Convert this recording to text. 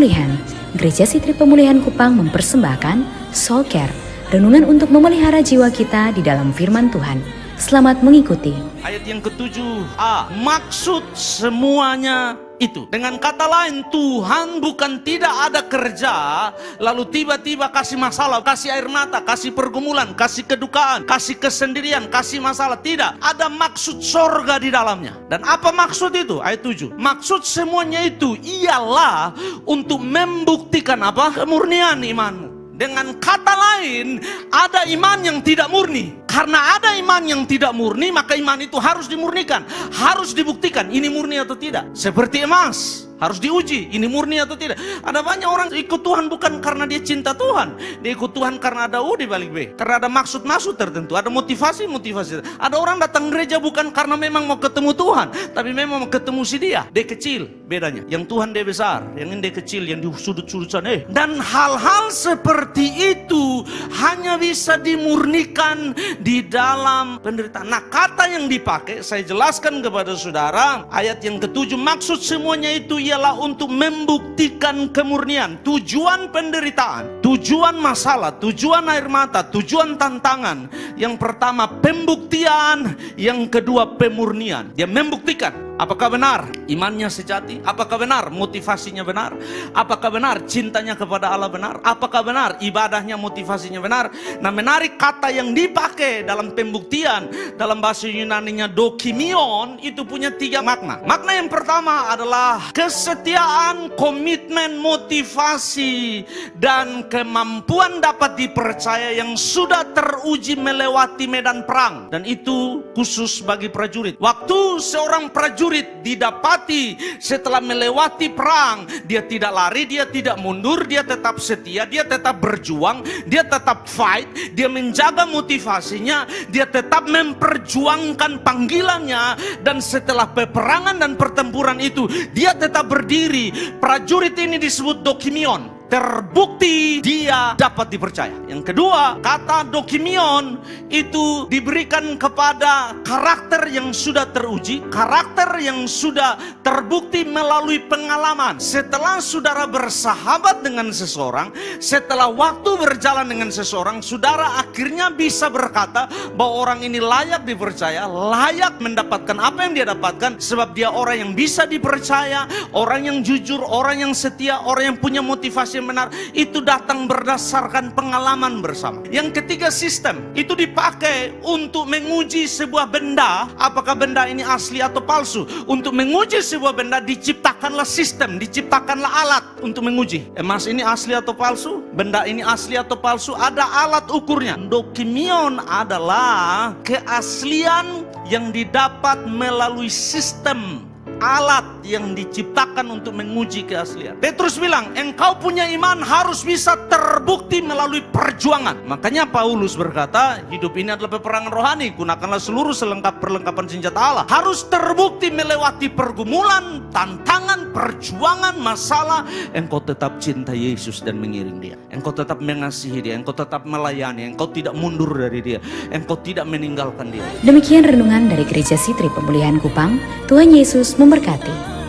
Pemulihan, Gereja Sitri Pemulihan Kupang mempersembahkan Soul Care, renungan untuk memelihara jiwa kita di dalam firman Tuhan. Selamat mengikuti. Ayat yang ke-7a, maksud semuanya itu. Dengan kata lain, Tuhan bukan tidak ada kerja, lalu tiba-tiba kasih masalah, kasih air mata, kasih pergumulan, kasih kedukaan, kasih kesendirian, kasih masalah. Tidak, ada maksud sorga di dalamnya. Dan apa maksud itu? Ayat 7, maksud semuanya itu ialah untuk membuktikan apa? Kemurnian imanmu. Dengan kata lain, ada iman yang tidak murni. Karena ada iman yang tidak murni, maka iman itu harus dimurnikan, harus dibuktikan ini murni atau tidak. Seperti emas, harus diuji ini murni atau tidak. Ada banyak orang ikut Tuhan bukan karena dia cinta Tuhan, dia ikut Tuhan karena ada U di balik B, karena ada maksud-maksud tertentu, ada motivasi-motivasi. Ada orang datang gereja bukan karena memang mau ketemu Tuhan, tapi memang mau ketemu si dia kecil bedanya. Yang Tuhan dia besar, yang ini dia kecil, yang di sudut-sudut sana. Dan hal-hal seperti itu hanya bisa dimurnikan di dalam penderitaan. Nah, kata yang dipakai saya jelaskan kepada saudara, ayat yang ke-7, maksud semuanya itu ialah untuk membuktikan kemurnian. Tujuan penderitaan, tujuan masalah, tujuan air mata, tujuan tantangan. Yang pertama pembuktian, yang kedua pemurnian. Dia membuktikan apakah benar imannya sejati, apakah benar motivasinya benar, apakah benar cintanya kepada Allah benar, apakah benar ibadahnya motivasinya benar. Nah, menarik kata yang dipakai dalam pembuktian, dalam bahasa Yunaninya dokimion, itu punya 3 makna. Makna yang pertama adalah kesetiaan, komitmen, motivasi, dan kemampuan dapat dipercaya yang sudah teruji melewati medan perang. Dan itu khusus bagi prajurit. Waktu seorang prajurit didapati setelah melewati perang, dia tidak lari, dia tidak mundur, dia tetap setia, dia tetap berjuang, dia tetap fight, dia menjaga motivasinya, dia tetap memperjuangkan panggilannya. Dan setelah peperangan dan pertempuran itu, dia tetap berdiri. Prajurit ini disebut dokimion. Terbukti dia dapat dipercaya. Yang kedua, kata dokimion itu diberikan kepada karakter yang sudah teruji, karakter yang sudah terbukti melalui pengalaman. Setelah saudara bersahabat dengan seseorang, setelah waktu berjalan dengan seseorang, saudara akhirnya bisa berkata bahwa orang ini layak dipercaya, layak mendapatkan apa yang dia dapatkan, sebab dia orang yang bisa dipercaya, orang yang jujur, orang yang setia, orang yang punya motivasi benar. Itu datang berdasarkan pengalaman bersama. Yang ketiga, sistem itu dipakai untuk menguji sebuah benda, apakah benda ini asli atau palsu. Untuk menguji sebuah benda diciptakanlah sistem, diciptakanlah alat untuk menguji. Emas ini asli atau palsu, benda ini asli atau palsu, ada alat ukurnya. Dokimion adalah keaslian yang didapat melalui sistem, alat yang diciptakan untuk menguji keaslian. Petrus bilang, engkau punya iman harus bisa terbukti melalui perjuangan. Makanya Paulus berkata, hidup ini adalah peperangan rohani, gunakanlah seluruh perlengkapan senjata Allah. Harus terbukti melewati pergumulan, tantangan, perjuangan, masalah. Engkau tetap cinta Yesus dan mengiring dia. Engkau tetap mengasihi dia, engkau tetap melayani, engkau tidak mundur dari dia, engkau tidak meninggalkan dia. Demikian renungan dari Gereja Sitri Pemulihan Kupang. Tuhan Yesus memberkati.